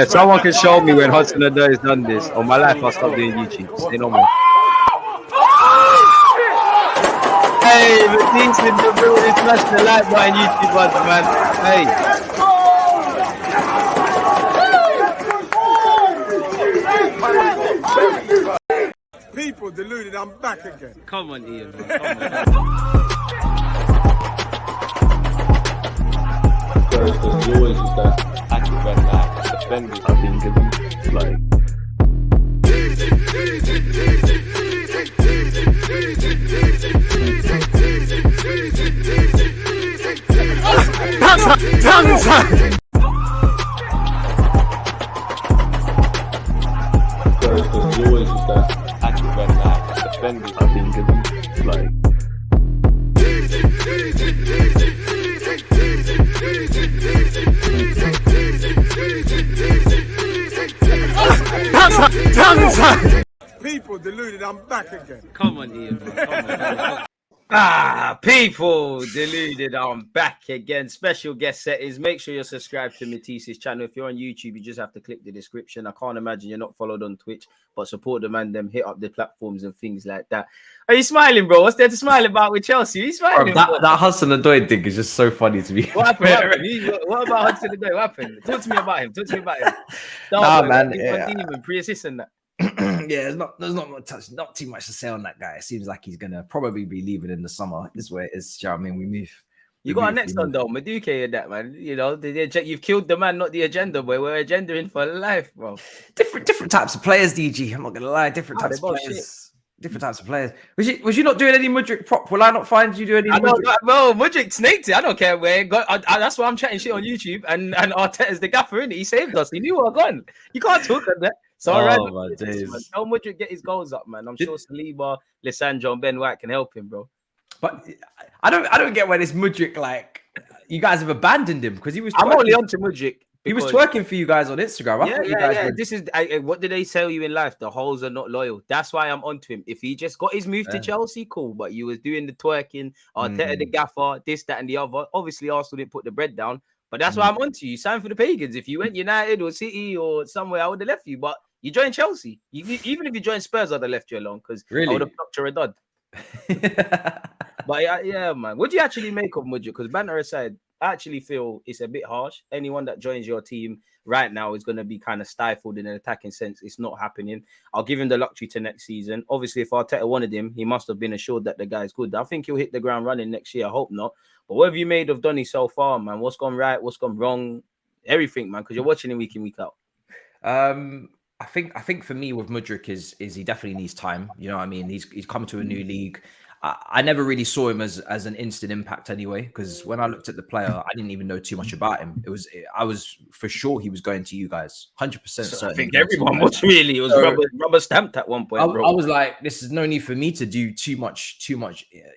Someone can show me when Hudson-Odoi has done this. On my life, I'll stop doing YouTube. Say no more. Hey, Matisse in the building, smash the like button, YouTube button, man. Hey. People deluded, I'm back again. Come on, Ian, man. Come on. There's always just that active red line defenders. I think it's like. There's always just that active red line defenders. I think it's like. People deluded, I'm back again. Come on, Ian, man. Come on. People deluded. I'm back again. Special guest settings. Make sure you're subscribed to Matisse's channel. If you're on YouTube, you just have to click the description. I can't imagine you're not followed on Twitch, but support the man. Them hit up the platforms and things like that. Are you smiling, bro? What's there to smile about with Chelsea? Are you smiling? Bro, that Hudson-Odoi thing is just so funny to me. What happened? What about Hudson-Odoi? What happened? Talk to me about him. Man. Pre-assist and that. Yeah, there's not too much to say on that guy. It seems like he's gonna probably be leaving in the summer. This way is, you know what I mean, we move. You got our next one though, Mudryk and that, man. You know, you've killed the man, not the agenda, boy. We're agendaing for life, bro. Different types of players, DG. I'm not gonna lie, different types of players. Different types of players. Was you not doing any Mudryk prop? Will I not find you doing any Mudryk? Bro, Mudryk snaked it. I don't care where. That's why I'm chatting shit on YouTube. And Arteta's the gaffer, innit? He saved us. He knew we were gone. You can't talk on that. So my days. Tell Mudryk get his goals up, man. I'm sure Saliba, Lissandro, and Ben White can help him, bro. But I don't get where this Mudryk, like, you guys have abandoned him because he was. I'm only on to Mudryk. He was twerking for you guys on Instagram. Yeah. This is what did they tell you in life? The hoes are not loyal. That's why I'm onto him. If he just got his move to Chelsea, cool. But you was doing the twerking, Arteta the gaffer, this, that, and the other. Obviously, Arsenal didn't put the bread down. But that's why I'm onto you. Sign for the Pagans. If you went United or City or somewhere, I would have left you. But you joined Chelsea. Even if you joined Spurs, I'd have left you alone because I would have plucked your dud. But yeah, man. What do you actually make of Mudryk? Because banter aside, I actually feel it's a bit harsh. Anyone that joins your team right now is going to be kind of stifled in an attacking sense. It's not happening. I'll give him the luxury to next season. Obviously, if Arteta wanted him, he must have been assured that the guy's good. I think he'll hit the ground running next year. I hope not. But what have you made of Donny so far, man? What's gone right? What's gone wrong? Everything, man, because you're watching him week in, week out. I think for me with Mudryk is he definitely needs time. You know what I mean? He's come to a new league. I never really saw him as an instant impact anyway, because when I looked at the player, I didn't even know too much about him. I was for sure he was going to you guys, 100% certain. I think everyone was really. It was rubber stamped at one point. I was like, this is no need for me to do too much,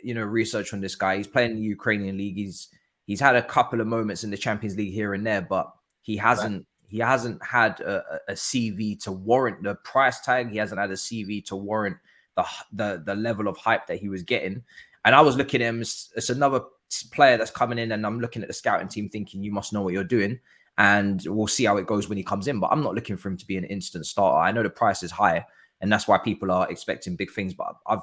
research on this guy. He's playing in the Ukrainian league. He's had a couple of moments in the Champions League here and there, but he hasn't had a CV to warrant the price tag. He hasn't had a CV to warrant the level of hype that he was getting. And I was looking at him as another player that's coming in, and I'm looking at the scouting team thinking, you must know what you're doing, and we'll see how it goes when he comes in. But I'm not looking for him to be an instant starter. I know the price is high, and that's why people are expecting big things, but I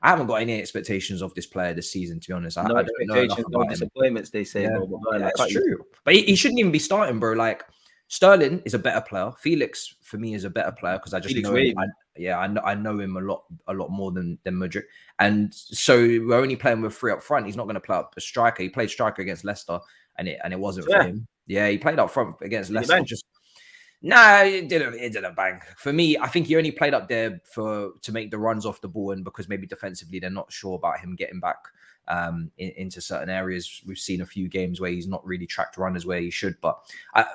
haven't got any expectations of this player this season, to be honest. No expectations, no disappointments, they say. Yeah, bro, that's true. But he shouldn't even be starting, bro. Like, Sterling is a better player. Felix, for me, is a better player because I just know him. I know him a lot more than Mudryk. And so we're only playing with three up front. He's not going to play up a striker. He played striker against Leicester, and it wasn't for him. Yeah, he played up front against Leicester. It didn't bang. For me, I think he only played up there to make the runs off the ball, and because maybe defensively they're not sure about him getting back into certain areas. We've seen a few games where he's not really tracked runners where he should. But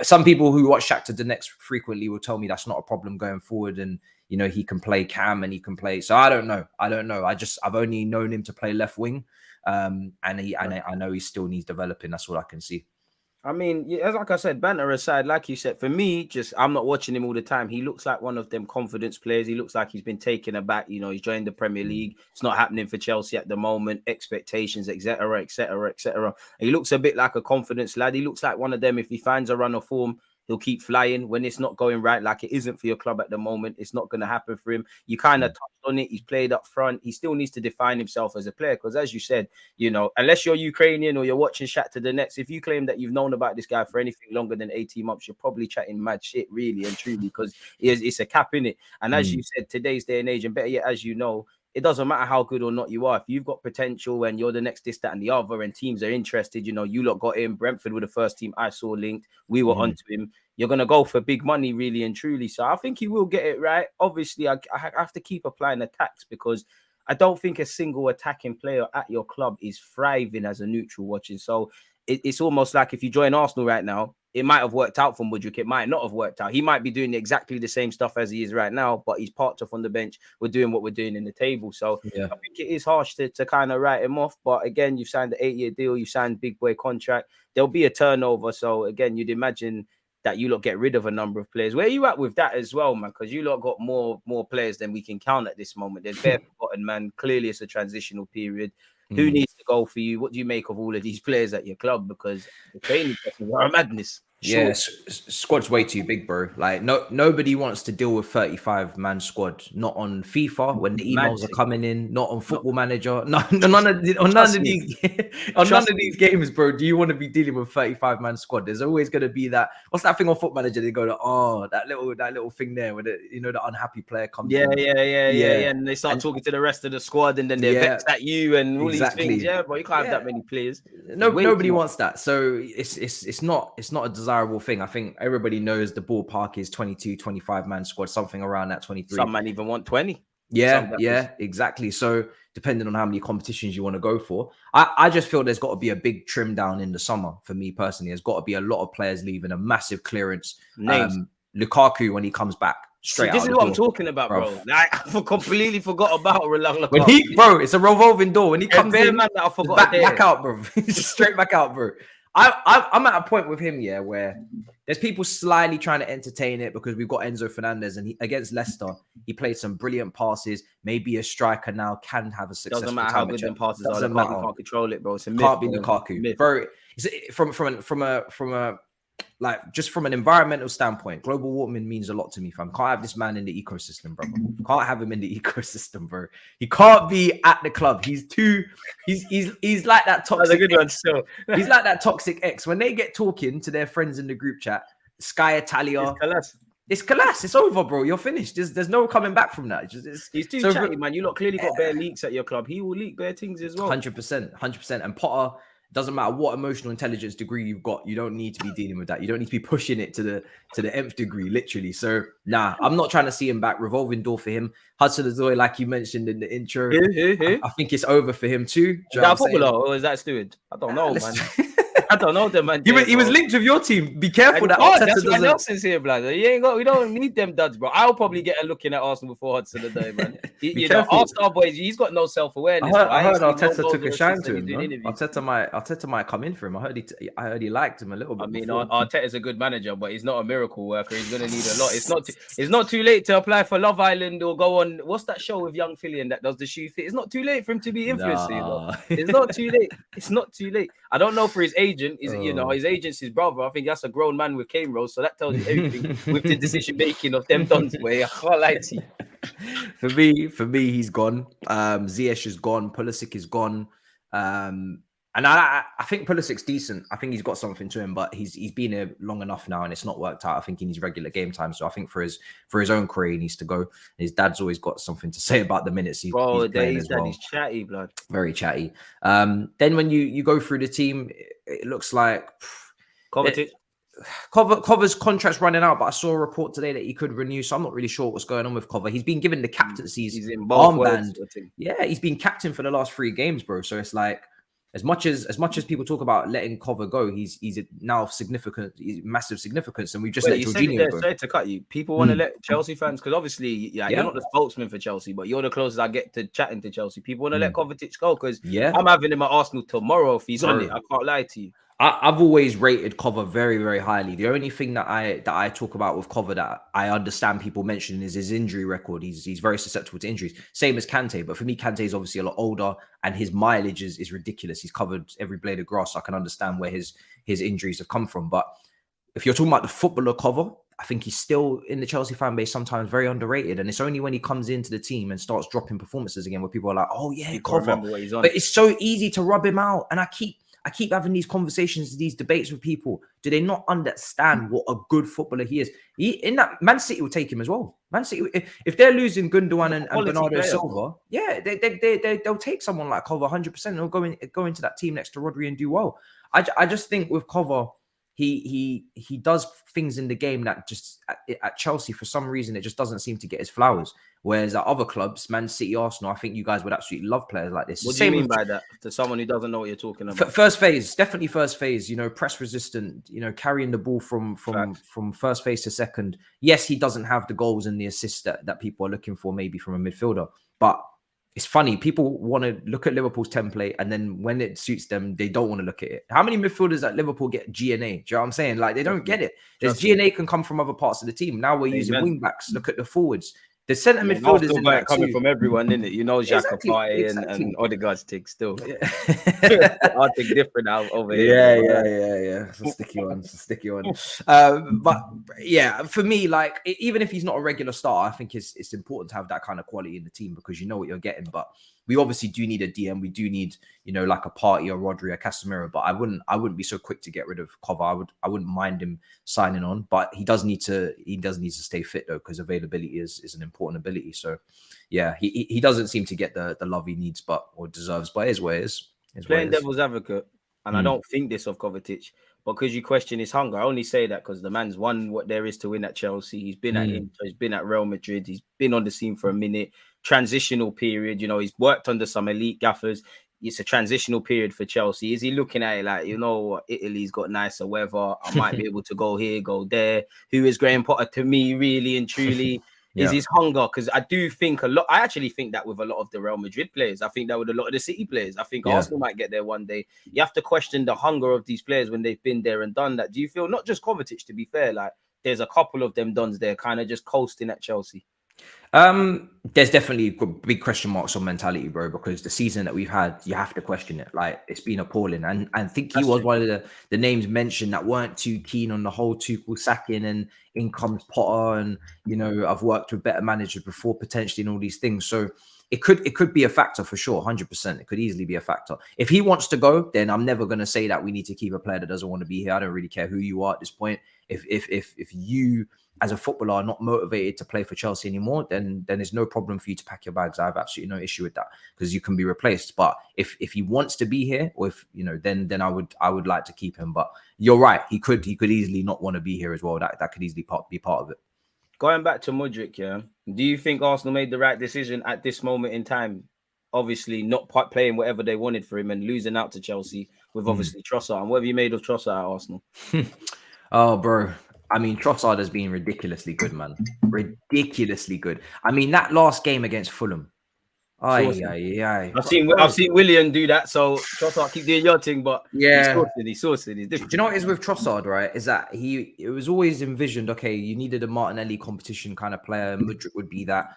some people who watch Shakhtar Donetsk frequently will tell me that's not a problem going forward, and he can play cam and he can play. So I don't know. I've only known him to play left wing, and I know he still needs developing. That's all I can see. I mean, yeah, like I said, banter aside, like you said, for me, just I'm not watching him all the time. He looks like one of them confidence players. He looks like he's been taken aback. You know, he's joined the Premier League. It's not happening for Chelsea at the moment. Expectations, etc., etc., etc. He looks a bit like a confidence lad. He looks like one of them. If he finds a run of form, he'll keep flying. When it's not going right, like it isn't for your club at the moment, it's not going to happen for him. You kind of touched on it. He's played up front. He still needs to define himself as a player because, as you said, you know, unless you're Ukrainian or you're watching Shakhtar Donetsk, if you claim that you've known about this guy for anything longer than 18 months, you're probably chatting mad shit, really and truly, because it's a cap in it. And as you said, today's day and age, and better yet, as you know, it doesn't matter how good or not you are. If you've got potential and you're the next this, that, and the other, and teams are interested, you know, you lot got him. Brentford were the first team I saw linked. We were onto him. You're going to go for big money, really and truly. So I think he will get it right. Obviously, I have to keep applying attacks because I don't think a single attacking player at your club is thriving as a neutral watching. So it's almost like if you join Arsenal right now, it might have worked out for Mudryk. It might not have worked out. He might be doing exactly the same stuff as he is right now, but he's parked off on the bench. We're doing what we're doing in the table. So I think it is harsh to kind of write him off. But again, you've signed the 8-year deal. You signed big boy contract. There'll be a turnover. So again, you'd imagine that you lot get rid of a number of players. Where are you at with that as well, man? Because you lot got more players than we can count at this moment. They're bare forgotten, man. Clearly, it's a transitional period. Who needs to go for you? What do you make of all of these players at your club? Because the training sessions are a madness. Yeah, squad's way too big, bro. Like nobody wants to deal with 35-man squad. Not on FIFA when the emails are coming in. Not on Football Manager. None of these games, bro. Do you want to be dealing with 35-man squad? There's always going to be that. What's that thing on Football Manager? They go to that little thing there where the unhappy player comes. Yeah. And they start talking to the rest of the squad, and then they're vexed at you and all these things. Yeah, but you can't have that many players. Nobody wants that. So it's not a desirable thing. I think everybody knows the ballpark is 22, 25-man squad, something around that 23. Some might even want 20. Yeah, exactly. So depending on how many competitions you want to go for, I just feel there's got to be a big trim down in the summer for me personally. There's got to be a lot of players leaving, a massive clearance. Lukaku when he comes back. This is what I'm talking about, bro. I completely forgot about Lukaku. Bro, it's a revolving door. When he comes in, man, that I forgot back out, bro. Straight back out, bro. I'm at a point with him, where there's people slyly trying to entertain it because we've got Enzo Fernandez, and against Leicester, he played some brilliant passes. Maybe a striker now can have a successful. Doesn't matter how good them passes are. You can't control it, bro. It's a myth. Can't be Lukaku, bro. From an environmental standpoint, global warming means a lot to me, fam. Can't have this man in the ecosystem, bro. Can't have him in the ecosystem, bro. He can't be at the club. He's like that toxic. That's a good one still. He's like that toxic ex. When they get talking to their friends in the group chat, Sky Italia. It's collapse. It's over, bro. You're finished. There's no coming back from that. He's too chatty, man. You lot clearly got bare leaks at your club. He will leak bare things as well. 100%. And Potter, doesn't matter what emotional intelligence degree you've got, you don't need to be dealing with that. You don't need to be pushing it to the nth degree, literally. So I'm not trying to see him back. Revolving door for him. Hudson-Odoi, like you mentioned in the intro, I think it's over for him too. Is that footballer or is that Stewart? I don't know, man. I don't know them, man. He was linked with your team. Be careful that that's why Nelson's here, blood. We don't need them duds, bro. I'll probably get a look in at Arsenal before Hudson today, man. Our star boys, he's got no self-awareness. I heard Arteta took a shine to him. Arteta might come in for him. I heard he liked him a little bit. I mean, Arteta's a good manager, but he's not a miracle worker. He's gonna need a lot. It's not too late to apply for Love Island or go on. What's that show with young Fillion that does the shoe fit? It's not too late for him to be influenced. It's not too late. It's not too late. I don't know for his agent. His agent's his brother. I think that's a grown man with cane rolls, so that tells you everything with the decision making of them dons. Way I can't lie to you. For me, he's gone. Ziyech is gone. Pulisic is gone. And I think Pulisic's decent. I think he's got something to him, but he's been here long enough now, and it's not worked out. I think he needs regular game time. So I think for his own career, he needs to go. His dad's always got something to say about the minutes he's playing as well. He's chatty, blood. Very chatty. Then when you go through the team, it looks like Kovacic. Cover's contract's running out, but I saw a report today that he could renew, so I'm not really sure what's going on with Cover. He's been given the captaincy's armband. Yeah, he's been captain for the last 3 games, bro. So it's like, as much as people talk about letting Cover go, he's now massive significance, and we just let Jorginho go. Sorry to cut you. People want to let Chelsea fans, because obviously, you're not the spokesman for Chelsea, but you're the closest I get to chatting to Chelsea. People want to let Kovacic go because I'm having him at Arsenal tomorrow if he's on it. I can't lie to you. I've always rated Cover very, very highly. The only thing that I talk about with Cover that I understand people mentioning is his injury record. He's very susceptible to injuries, same as Kante. But for me, Kante is obviously a lot older, and his mileage is ridiculous. He's covered every blade of grass. So I can understand where his injuries have come from. But if you're talking about the footballer Cover, I think he's still in the Chelsea fan base sometimes very underrated. And it's only when he comes into the team and starts dropping performances again where people are like, oh yeah, Cover. But it's so easy to rub him out. And I keep having these conversations, these debates with people. Do they not understand what a good footballer he is? In that, Man City will take him as well. Man City, if they're losing Gundogan and Bernardo Silva, yeah, they'll take someone like Cover 100%. They'll go into that team next to Rodri and do well. I just think with Cover, he does things in the game that just at Chelsea for some reason it just doesn't seem to get his flowers. Whereas at other clubs, Man City, Arsenal, I think you guys would absolutely love players like this. What do you mean by that? To someone who doesn't know what you're talking about. First phase, definitely first phase. You know, press resistant. You know, carrying the ball from first phase to second. Yes, he doesn't have the goals and the assists that people are looking for, maybe from a midfielder. But it's funny. People want to look at Liverpool's template, and then when it suits them, they don't want to look at it. How many midfielders at Liverpool get GNA? Do you know what I'm saying? Like, they don't get it. There's GNA can come from other parts of the team. Now we're using wing backs. Look at the forwards. The centre midfielders in that coming too. from everyone, isn't it? You know, Xhaka and Odegaard's tick still. I'll think different out over here. Yeah. It's a sticky one. But yeah, for me, like, even if he's not a regular star, I think it's important to have that kind of quality in the team because you know what you're getting. But we obviously do need a DM. We do need, you know, like a Partey or Rodri or Casemiro. But I wouldn't be so quick to get rid of Cover. I wouldn't mind him signing on, but he does need to stay fit though, because availability is an important ability. So yeah, he doesn't seem to get the love he needs or deserves. But it is where it is. Playing devil's advocate, and I don't think this of Kovacic, because you question his hunger. I only say that because the man's won what there is to win at Chelsea. He's been at Inter, he's been at Real Madrid, he's been on the scene for a minute. Transitional period, you know, he's worked under some elite gaffers. It's a transitional period for Chelsea. Is he looking at it like, you know what, Italy's got nicer weather, I might be able to go here, go there? Who is Graham Potter to me, really and truly? Is his hunger? Because I do think I actually think that with a lot of the Real Madrid players. I think that with a lot of the City players. I think Arsenal might get there one day. You have to question the hunger of these players when they've been there and done that. Do you feel, not just Kovacic, to be fair, like there's a couple of them dons there kind of just coasting at Chelsea? There's definitely big question marks on mentality, bro, because the season that we've had, you have to question it. Like, it's been appalling. And I think he was one of the names mentioned that weren't too keen on the whole Tuchel sacking, and in comes Potter, and, you know, I've worked with better managers before potentially, and all these things. So it could be a factor for sure, 100%. It could easily be a factor. If he wants to go, then I'm never going to say that we need to keep a player that doesn't want to be here. I don't really care who you are at this point. If you as a footballer are not motivated to play for Chelsea anymore, then there's no problem for you to pack your bags. I have absolutely no issue with that, because you can be replaced. But if he wants to be here, or if, you know, then I would like to keep him. But you're right, he could easily not want to be here as well. That could easily be part of it. Going back to Mudryk, do you think Arsenal made the right decision at this moment in time? Obviously, not playing whatever they wanted for him and losing out to Chelsea with obviously Trossard. And what have you made of Trossard at Arsenal? Oh, bro. I mean, Trossard has been ridiculously good, man. Ridiculously good. I mean, that last game against Fulham. I've seen Willian do that, so Trossard keep doing your thing, but he's sourcing. He's different. Do you know what is with Trossard, right? Is that it was always envisioned, okay, you needed a Martinelli competition kind of player, Mudryk would be that.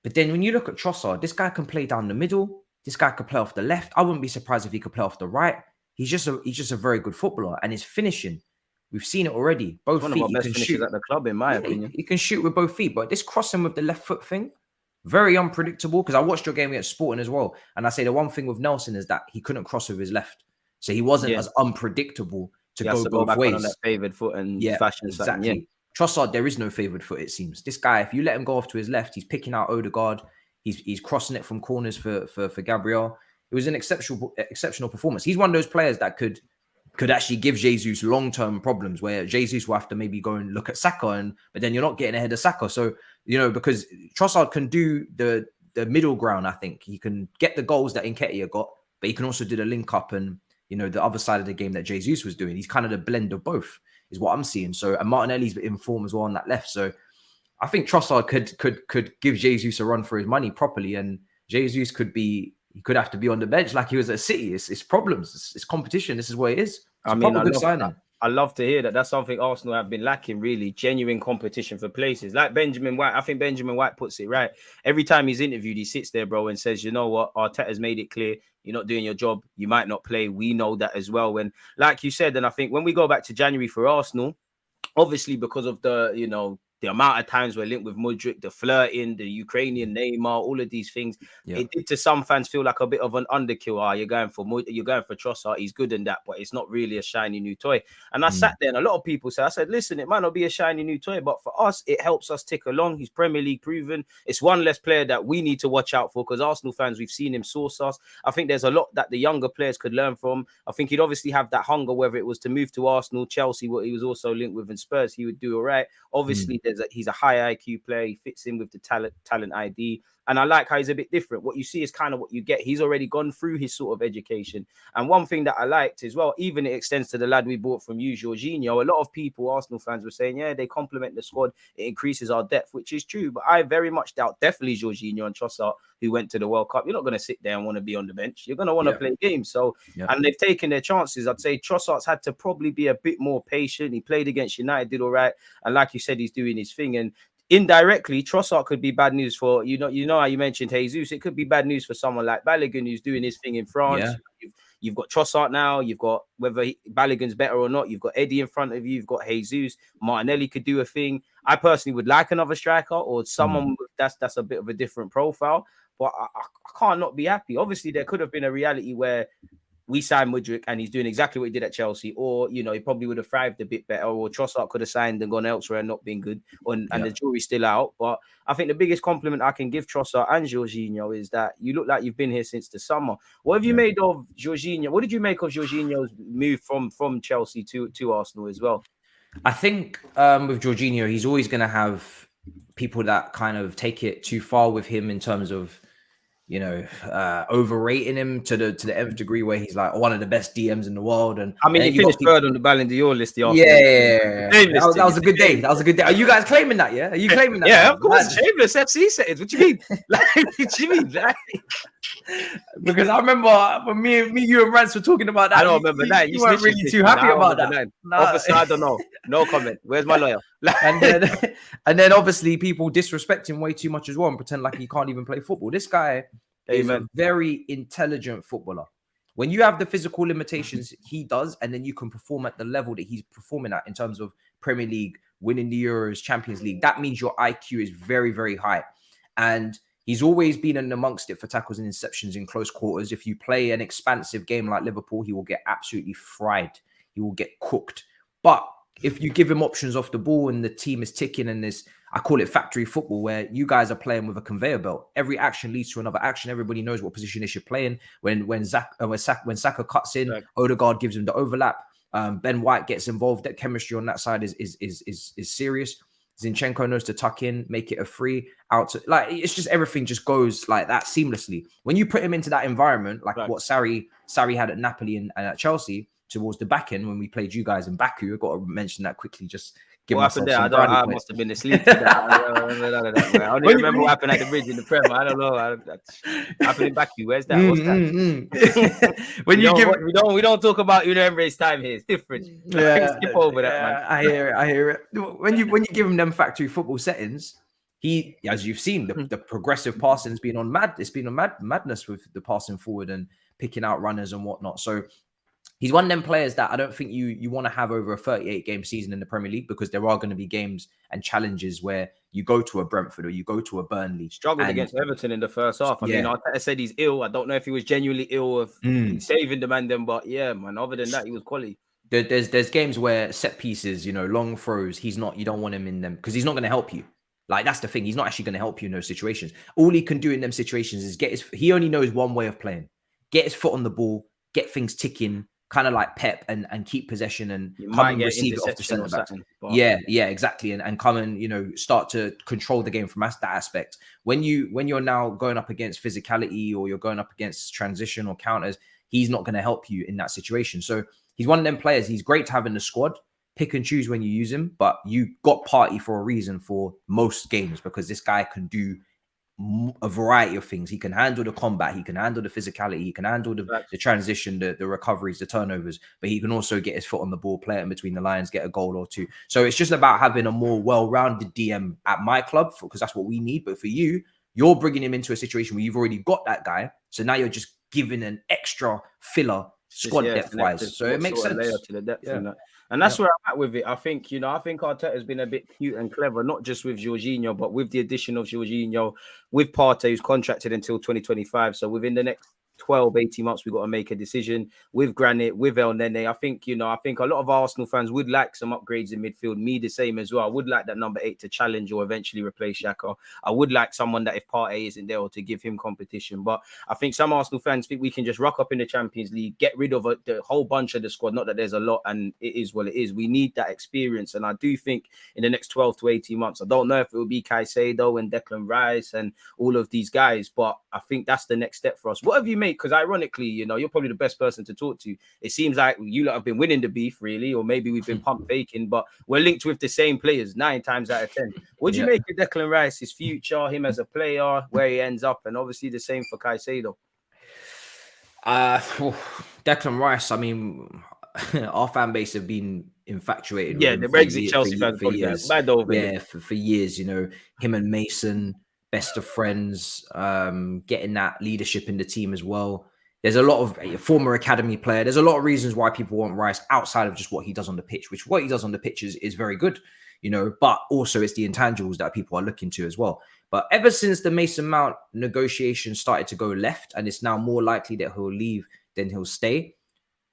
But then when you look at Trossard, this guy can play down the middle. This guy could play off the left. I wouldn't be surprised if he could play off the right. He's just a very good footballer, and his finishing, we've seen it already. Both feet, one of our best finishers at the club, in my opinion. He can shoot with both feet, but this crossing with the left foot thing, very unpredictable. Because I watched your game against Sporting as well, and I say the one thing with Nelson is that he couldn't cross with his left, so he wasn't as unpredictable to go both ways. On that favoured foot and fashion exactly. Yeah. Trossard, there is no favoured foot. It seems this guy, if you let him go off to his left, he's picking out Odegaard. He's crossing it from corners for Gabriel. It was an exceptional performance. He's one of those players that could actually give Jesus long-term problems, where Jesus will have to maybe go and look at Saka, but then you're not getting ahead of Saka. So, you know, because Trossard can do the middle ground, I think. He can get the goals that Nketiah got, but he can also do the link-up and, you know, the other side of the game that Jesus was doing. He's kind of the blend of both, is what I'm seeing. So, and Martinelli's in form as well on that left. So I think Trossard could give Jesus a run for his money properly, and Jesus could have to be on the bench like he was at City. It's problems. It's competition. This is what it is. It's a proper good signing. I love to hear that. That's something Arsenal have been lacking, really. Genuine competition for places. Like Benjamin White, I think Benjamin White puts it right. Every time he's interviewed, he sits there, bro, and says, you know what? Arteta's made it clear. You're not doing your job. You might not play. We know that as well. When, like you said, and I think when we go back to January for Arsenal, obviously because of the, the amount of times we're linked with Mudryk, the flirting, the Ukrainian Neymar, all of these things, it did to some fans feel like a bit of an underkill. You're going for Trossard, he's good in that, but it's not really a shiny new toy. And I sat there and a lot of people said, I said, listen, it might not be a shiny new toy, but for us, it helps us tick along. He's Premier League proven. It's one less player that we need to watch out for because Arsenal fans, we've seen him source us. I think there's a lot that the younger players could learn from. I think he'd obviously have that hunger, whether it was to move to Arsenal, Chelsea, what he was also linked with in Spurs, he would do all right. Obviously, he's a high IQ player. He fits in with the talent ID. And I like how he's a bit different. What you see is kind of what you get. He's already gone through his sort of education. And one thing that I liked as well, even it extends to the lad we bought from you, Jorginho. A lot of people, Arsenal fans, were saying, yeah, they complement the squad. It increases our depth, which is true. But I very much doubt definitely Jorginho and Trossard, who went to the World Cup. You're not going to sit there and want to be on the bench. You're going to want to play games. So, and they've taken their chances. I'd say Trossard's had to probably be a bit more patient. He played against United, did all right. And like you said, he's doing his thing. And indirectly, Trossard could be bad news for, you know how you mentioned Jesus. It could be bad news for someone like Balogun, who's doing his thing in France. You've got Trossard now. You've got, whether Balogun's better or not, you've got Eddie in front of you. You've got Jesus. Martinelli could do a thing. I personally would like another striker or someone that's a bit of a different profile. But I can't not be happy. Obviously, there could have been a reality where we signed Mudryk and he's doing exactly what he did at Chelsea, or he probably would have thrived a bit better, or Trossard could have signed and gone elsewhere and not been good, and the jury's still out. But I think the biggest compliment I can give Trossard and Jorginho is that you look like you've been here since the summer. What have you made of Jorginho? What did you make of Jorginho's move from Chelsea to Arsenal as well? I think with Jorginho, he's always going to have people that kind of take it too far with him in terms of overrating him to the nth degree, where he's like one of the best DMs in the world. And I mean, he finished third on the Ballon d'Or list. Yeah. That was a good day. That was a good day. Are you guys claiming that? Yeah. Are you claiming that? Yeah, of course. Shameless FC settings. What do you mean? What do you mean? Because I remember when me, you and Rance were talking about that. I don't remember that. You weren't really too happy about that. Officer, I don't know. No comment. Where's my lawyer? and then obviously people disrespect him way too much as well and pretend like he can't even play football. This guy is a very intelligent footballer. When you have the physical limitations he does, and then you can perform at the level that he's performing at in terms of Premier League, winning the Euros, Champions League, that means your IQ is very, very high. And he's always been in amongst it for tackles and interceptions in close quarters. If you play an expansive game like Liverpool, he will get absolutely fried. He will get cooked. But if you give him options off the ball and the team is ticking, and this, I call it factory football, where you guys are playing with a conveyor belt. Every action leads to another action. Everybody knows what position they should play in. When Saka cuts in, Odegaard gives him the overlap. Ben White gets involved. That chemistry on that side is serious. Zinchenko knows to tuck in, make it a free out. It's just everything just goes like that seamlessly. When you put him into that environment, like what Sarri had at Napoli and at Chelsea, towards the back end when we played you guys in Baku, I've got to mention that quickly. Just give myself some brownie points. I must have been asleep. I don't even remember what happened at the bridge in the Prem. I don't know. Happened in Baku. Where's that? What's that? We don't talk about Emre's time here. It's different. Skip over that, man. I hear it. When you give him them factory football settings, he, as you've seen, the progressive passing has been on madness with the passing forward and picking out runners and whatnot. So he's one of them players that I don't think you want to have over a 38-game season in the Premier League, because there are going to be games and challenges where you go to a Brentford or you go to a Burnley. Struggled against Everton in the first half. I mean, I said he's ill. I don't know if he was genuinely ill of saving the man then, but yeah, man, other than that, he was quality. There's games where set pieces, long throws, you don't want him in them because he's not going to help you. Like, that's the thing. He's not actually going to help you in those situations. All he can do in them situations is he only knows one way of playing. Get his foot on the ball, get things ticking, kind of like Pep, and keep possession and come and receive it off the centre back. Yeah, exactly. And come and, start to control the game from that aspect. When you're now going up against physicality, or you're going up against transition or counters, he's not going to help you in that situation. So he's one of them players. He's great to have in the squad. Pick and choose when you use him, but you got Partey for a reason for most games, because this guy can do a variety of things. He can handle the combat, he can handle the physicality, he can handle the transition, the recoveries, the turnovers, but he can also get his foot on the ball, play it in between the lines, get a goal or two. So it's just about having a more well-rounded DM at my club, because that's what we need. But for you, you're bringing him into a situation where you've already got that guy. So now you're just giving an extra filler squad depth-wise. So it makes sense. Layer to the depth and that's where I'm at with it. I think Arteta has been a bit cute and clever, not just with Jorginho, but with the addition of Jorginho, with Partey, who's contracted until 2025. So within the next 12, 18 months, we've got to make a decision with Granit, with El Nene. I think a lot of Arsenal fans would like some upgrades in midfield. Me, the same as well. I would like that number 8 to challenge or eventually replace Xhaka. I would like someone that if Partey isn't there, or to give him competition. But I think some Arsenal fans think we can just rock up in the Champions League, get rid of the whole bunch of the squad. Not that there's a lot, and it is what it is. We need that experience. And I do think in the next 12 to 18 months, I don't know if it will be Caicedo and Declan Rice and all of these guys, but I think that's the next step for us. What have you made? Because ironically, you're probably the best person to talk to. It seems like you lot have been winning the beef, really, or maybe we've been pump faking, but we're linked with the same players 9 times out of 10. What do you make of Declan Rice, his future, him as a player, where he ends up, and obviously the same for Caicedo? Declan Rice, I mean, our fan base have been infatuated. Yeah, the Brexit Chelsea fans for years. For years, him and Mason, best of friends, getting that leadership in the team as well. There's a lot of former academy player. There's a lot of reasons why people want Rice outside of just what he does on the pitch, which what he does on the pitch is very good, but also it's the intangibles that people are looking to as well. But ever since the Mason Mount negotiation started to go left, and it's now more likely that he'll leave than he'll stay,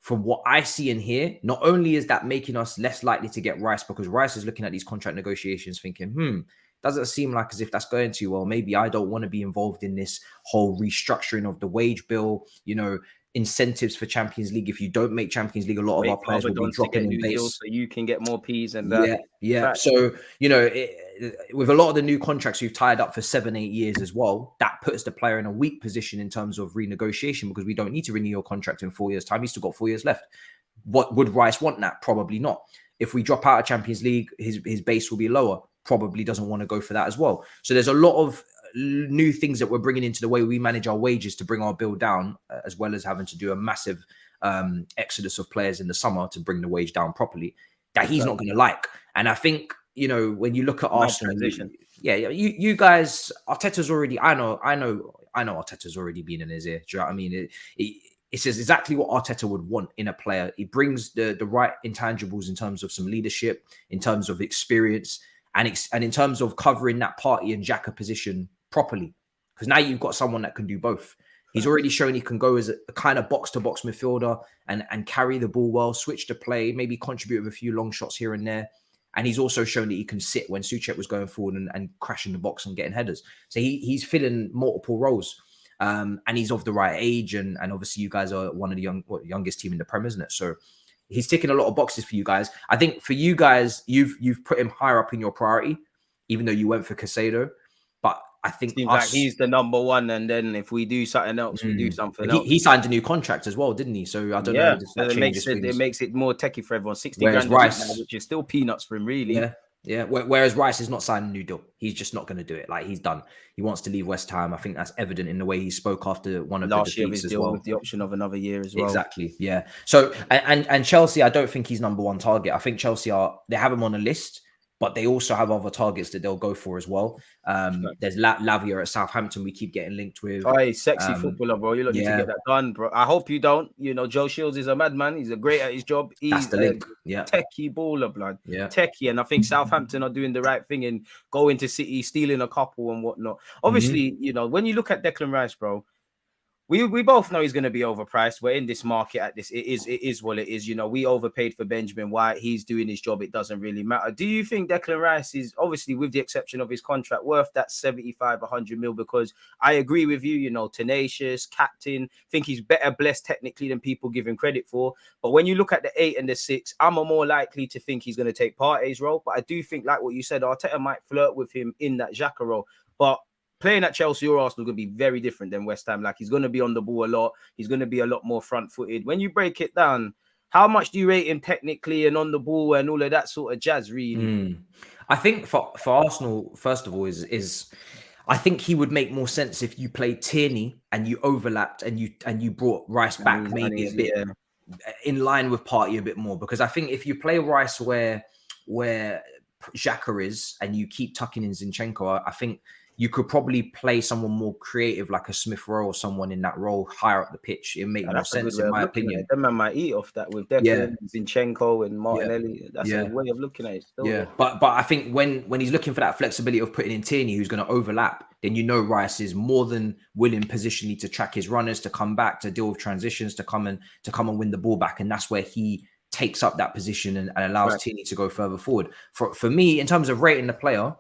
from what I see and hear, not only is that making us less likely to get Rice, because Rice is looking at these contract negotiations thinking, doesn't seem like as if that's going too well. Maybe I don't want to be involved in this whole restructuring of the wage bill, incentives for Champions League. If you don't make Champions League, a lot of our players will be dropping in base. So you can get more P's and that. Yeah. So, with a lot of the new contracts we've tied up for 7-8 years as well, that puts the player in a weak position in terms of renegotiation, because we don't need to renew your contract in 4 years' time. He's still got 4 years left. What would Rice want that? Probably not. If we drop out of Champions League, his base will be lower. Probably doesn't want to go for that as well. So there's a lot of new things that we're bringing into the way we manage our wages to bring our bill down, as well as having to do a massive exodus of players in the summer to bring the wage down properly, that he's not going to like. And I think, when you look at Arsenal, you guys, Arteta's already, I know Arteta's already been in his ear. Do you know what I mean? It says exactly what Arteta would want in a player. He brings the right intangibles in terms of some leadership, in terms of experience, and in terms of covering that Partey and Xhaka position properly. Because now you've got someone that can do both. He's already shown he can go as a kind of box-to-box midfielder and carry the ball well, switch to play, maybe contribute with a few long shots here and there. And he's also shown that he can sit when Souček was going forward and crashing the box and getting headers. So he's filling multiple roles. And he's of the right age. And obviously you guys are one of the youngest team in the Prem, isn't it? So he's ticking a lot of boxes for you guys. I think for you guys, you've put him higher up in your priority, even though you went for Caicedo. But I think like he's the number one, and then if we do something else, we do something else. He signed a new contract as well, didn't he? So I don't know. It makes it more techie for everyone. 60 Whereas grand Rice, now, which is still peanuts for him, really. Yeah. Whereas Rice is not signing a new deal. He's just not going to do it. Like, he's done. He wants to leave West Ham. I think that's evident in the way he spoke after one of last the defeats as well, with the option of another year as well. Exactly. Yeah. So and Chelsea, I don't think he's number one target. I think Chelsea they have him on a list, but they also have other targets that they'll go for as well. There's Lavia at Southampton we keep getting linked with. Oh, he's sexy footballer, bro. You need to get that done, bro. I hope you don't. Joe Shields is a madman. He's great at his job. He's the link. Techie baller, blood. Yeah. Techie. And I think Southampton are doing the right thing in going to City, stealing a couple and whatnot. Obviously, when you look at Declan Rice, bro, We both know he's going to be overpriced. We're in this market at this. It is what it is. We overpaid for Benjamin White. He's doing his job. It doesn't really matter. Do you think Declan Rice is, obviously with the exception of his contract, worth that 75, 100 mil? Because I agree with you, tenacious, captain. Think he's better blessed technically than people give him credit for. But when you look at the 8 and the 6, I'm more likely to think he's going to take Partey's role. But I do think, like what you said, Arteta might flirt with him in that Xhaka role. But playing at Chelsea or Arsenal is going to be very different than West Ham. Like, he's going to be on the ball a lot. He's going to be a lot more front-footed. When you break it down, how much do you rate him technically and on the ball and all of that sort of jazz, really? I think for Arsenal, first of all, I think he would make more sense if you played Tierney and you overlapped and you brought Rice back maybe a bit in line with Partey a bit more, because I think if you play Rice where Xhaka is and you keep tucking in Zinchenko, I think you could probably play someone more creative like a Smith Rowe or someone in that role higher up the pitch. It makes more sense in my opinion. That man might eat off that with Declan, Zinchenko and Martinelli. That's a way of looking at it still. But I think when he's looking for that flexibility of putting in Tierney, who's going to overlap, then Rice is more than willing positionally to track his runners, to come back, to deal with transitions, to come and win the ball back. And that's where he takes up that position and allows Tierney to go further forward. For me, in terms of rating the player,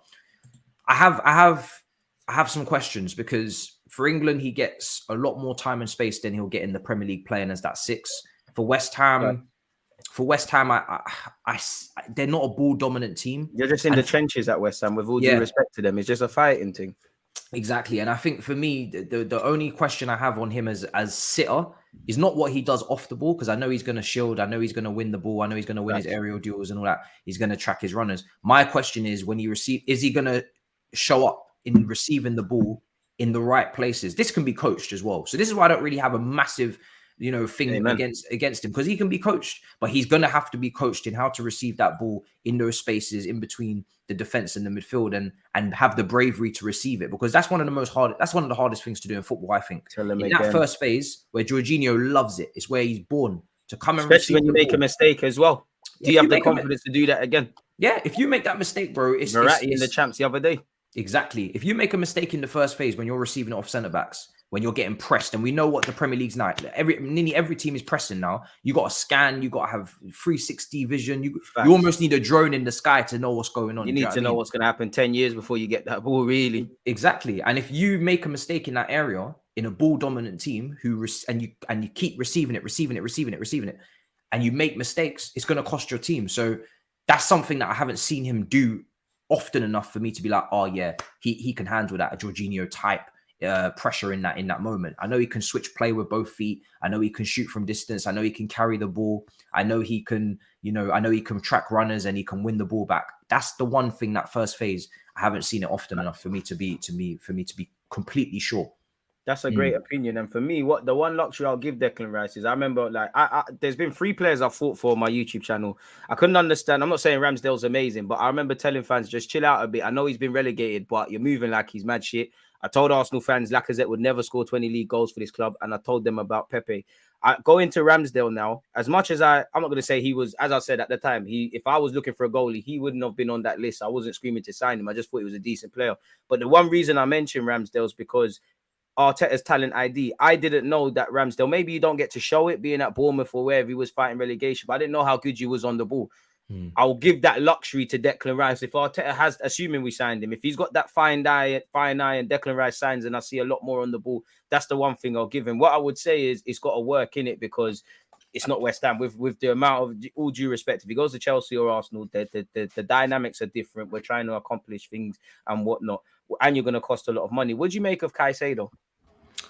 I have some questions, because for England, he gets a lot more time and space than he'll get in the Premier League playing as that 6. For West Ham, they're not a ball dominant team. You're just in the trenches at West Ham, with all due respect to them. It's just a fighting thing. Exactly. And I think for me, the only question I have on him as sitter is not what he does off the ball, because I know he's going to shield. I know he's going to win the ball. I know he's going to win his aerial duels and all that. He's going to track his runners. My question is, when you receive, is he going to show up in receiving the ball in the right places? This can be coached as well. So this is why I don't really have a massive, thing against him, because he can be coached, but he's going to have to be coached in how to receive that ball in those spaces in between the defense and the midfield, and have the bravery to receive it, because that's one of the hardest things to do in football, I think. That first phase where Jorginho loves it, it's where he's born to come and especially when you make a mistake as well. Do you have the confidence to do that again? Yeah, if you make that mistake, bro, it's in the champs the other day. Exactly. If you make a mistake in the first phase when you're receiving it off centre backs, when you're getting pressed, and we know what the Premier League's like, nearly every team is pressing now. You got to scan, you got to have 360 vision. You almost need a drone in the sky to know what's going on. You need to know what's going to happen 10 years before you get that ball, really. Exactly. And if you make a mistake in that area in a ball dominant team and you keep receiving it, and you make mistakes, it's going to cost your team. So that's something that I haven't seen him do often enough for me to be like, oh yeah, he can handle that, a Jorginho type pressure in that moment. I know he can switch play with both feet. I know he can shoot from distance. I know he can carry the ball. I know he can, I know he can track runners and he can win the ball back. That's the one thing, that first phase, I haven't seen it often enough for me to be completely sure. That's a great opinion. And for me, the one luxury I'll give Declan Rice is, I remember, like, there's been 3 players I've fought for on my YouTube channel. I couldn't understand. I'm not saying Ramsdale's amazing, but I remember telling fans, just chill out a bit. I know he's been relegated, but you're moving like he's mad shit. I told Arsenal fans Lacazette would never score 20 league goals for this club, and I told them about Pepe. I go into Ramsdale now. As much as I'm not going to say he was, as I said at the time, if I was looking for a goalie, he wouldn't have been on that list. I wasn't screaming to sign him. I just thought he was a decent player. But the one reason I mentioned Ramsdale is because Arteta's talent ID. I didn't know that Ramsdale, maybe you don't get to show it being at Bournemouth or wherever he was fighting relegation, but I didn't know how good you was on the ball. I'll give that luxury to Declan Rice. If Arteta has, assuming we signed him, if he's got that fine eye and Declan Rice signs and I see a lot more on the ball, that's the one thing I'll give him. What I would say is it's got to work in it, because it's not West Ham. With the amount of, all due respect, if he goes to Chelsea or Arsenal, the dynamics are different. We're trying to accomplish things and whatnot, and you're going to cost a lot of money. What do you make of Caicedo?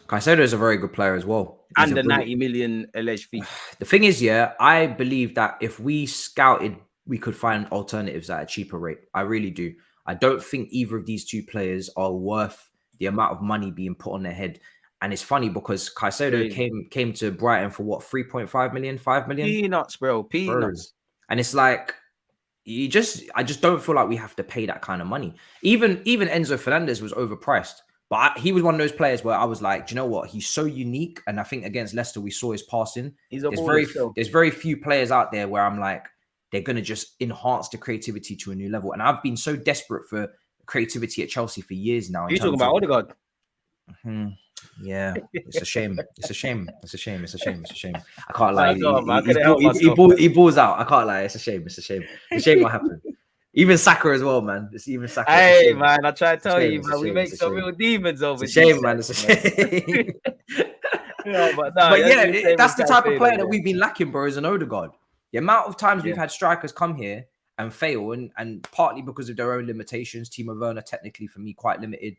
Caicedo is a very good player as well. And the 90 million alleged fee. The thing is, I believe that if we scouted, we could find alternatives at a cheaper rate. I really do. I don't think either of these 2 players are worth the amount of money being put on their head. And it's funny because Caicedo came to Brighton for what, 3.5 million, 5 million? Peanuts, bro. Peanuts. And it's like, I just don't feel like we have to pay that kind of money. Even Enzo Fernandez was overpriced. But he was one of those players where I was like, do you know what? He's so unique. And I think against Leicester, we saw his passing. There's very few players out there where I'm like, they're going to just enhance the creativity to a new level. And I've been so desperate for creativity at Chelsea for years now. You're talking about Odegaard? Yeah, it's a shame. It's a shame. I can't lie. He balls out. I can't lie. It's a shame. It's a shame what happened. Even Saka as well, man. It's even Saka. Hey, man, I try to tell you, man. We make some real demons over here. It's a shame, man. It's a shame. That's the type of player that we've been lacking, bro, is an Odegaard. The amount of times we've had strikers come here and fail, and partly because of their own limitations. Timo Werner, technically, for me, quite limited,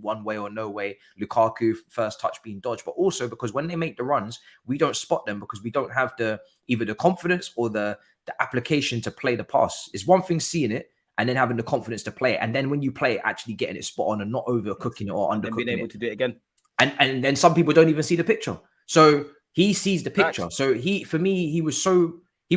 one way or no way. Lukaku, first touch being dodged, but also because when they make the runs, we don't spot them because we don't have either the confidence or the application to play the pass. It's one thing seeing it and then having the confidence to play it. And then when you play it, actually getting it spot on and not overcooking it or undercooking and being able to do it again. And then some people don't even see the picture. So he sees the picture. So for me, he was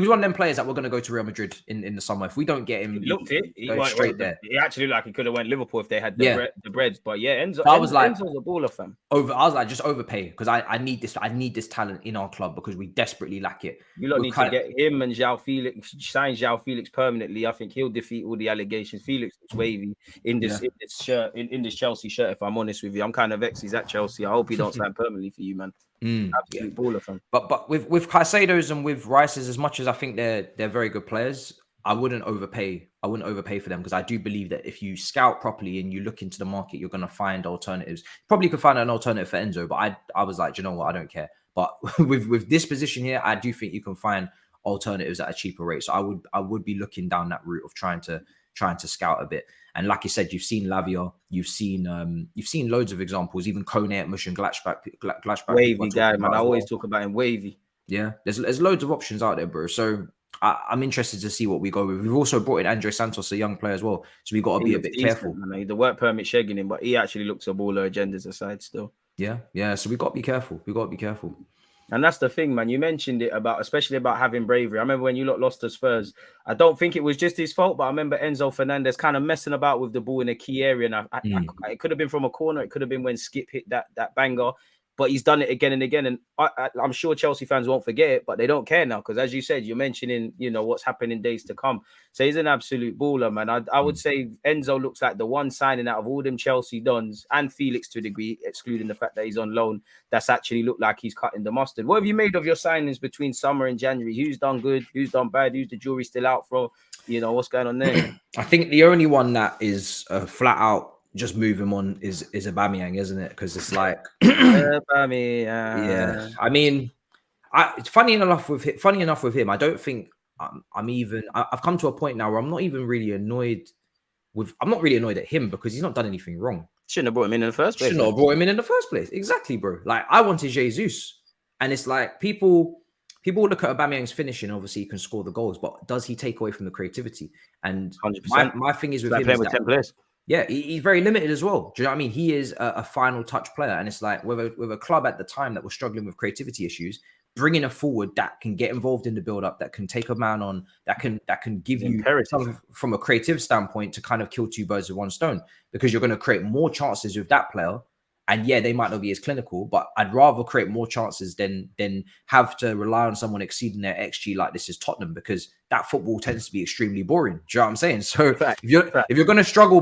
one of them players that were going to go to Real Madrid in the summer. If we don't get him, he looked it. He went straight there. He actually looked like he could have went Liverpool if they had the breads. But yeah, Enzo's a baller, fam. I was like, just overpay because I need this. I need this talent in our club because we desperately lack it. You lot need to get him and João Felix. Sign João Felix permanently. I think he'll defeat all the allegations. Felix looks wavy in this shirt, in this Chelsea shirt. If I'm honest with you, I'm kind of vexed he's at Chelsea. I hope he don't sign permanently for you, man. Absolute baller, fam. But with Caicedo's and with Rice's, as much as I think they're very good players, I wouldn't overpay for them because I do believe that if you scout properly and you look into the market, you're going to find alternatives. Probably could find an alternative for Enzo, but I was like, you know what, I don't care. But with this position here, I do think you can find alternatives at a cheaper rate. So I would be looking down that route of trying to scout a bit. And like you said, you've seen Lavia, you've seen loads of examples, even Kone at Mönchengladbach. Wavy guy, man. I always talk about him, wavy. Yeah, there's loads of options out there, bro. So I'm interested to see what we go with. We've also brought in Andre Santos, a young player as well. So we've got to be a bit careful. Man. The work permit shagging him, but he actually looks a baller, agendas aside still. Yeah. So we've got to be careful. And that's the thing, man. You mentioned it especially about having bravery. I remember when you lot lost to Spurs. I don't think it was just his fault, but I remember Enzo Fernandez kind of messing about with the ball in a key area. And it could have been from a corner. It could have been when Skip hit that banger. But he's done it again and again. And I'm sure Chelsea fans won't forget it, but they don't care now. Because as you said, you're mentioning, what's happening in days to come. So he's an absolute baller, man. I would say Enzo looks like the one signing out of all them Chelsea dons and Felix to a degree, excluding the fact that he's on loan, that's actually looked like he's cutting the mustard. What have you made of your signings between summer and January? Who's done good? Who's done bad? Who's the jury still out for? What's going on there? I think the only one that is flat out just move him on is Aubameyang, isn't it? Because it's like, yeah. I mean, funny enough with him, I don't think I've come to a point now where I'm not even really annoyed I'm not really annoyed at him because he's not done anything wrong. Shouldn't have brought him in the first place. Shouldn't have brought him in the first place. Exactly, bro. Like I wanted Jesus, and it's like people look at Aubameyang's finishing. Obviously, he can score the goals, but does he take away from the creativity? And 100%. My thing is with him playing with 10 players. Yeah, he's very limited as well. Do you know what I mean? He is a final touch player. And it's like with a club at the time that was struggling with creativity issues, bringing a forward that can get involved in the build-up, that can take a man on, that can give you something from a creative standpoint to kind of kill two birds with one stone, because you're going to create more chances with that player. And yeah, they might not be as clinical, but I'd rather create more chances than have to rely on someone exceeding their XG like this is Tottenham, because that football tends to be extremely boring. Do you know what I'm saying? So if you're going to struggle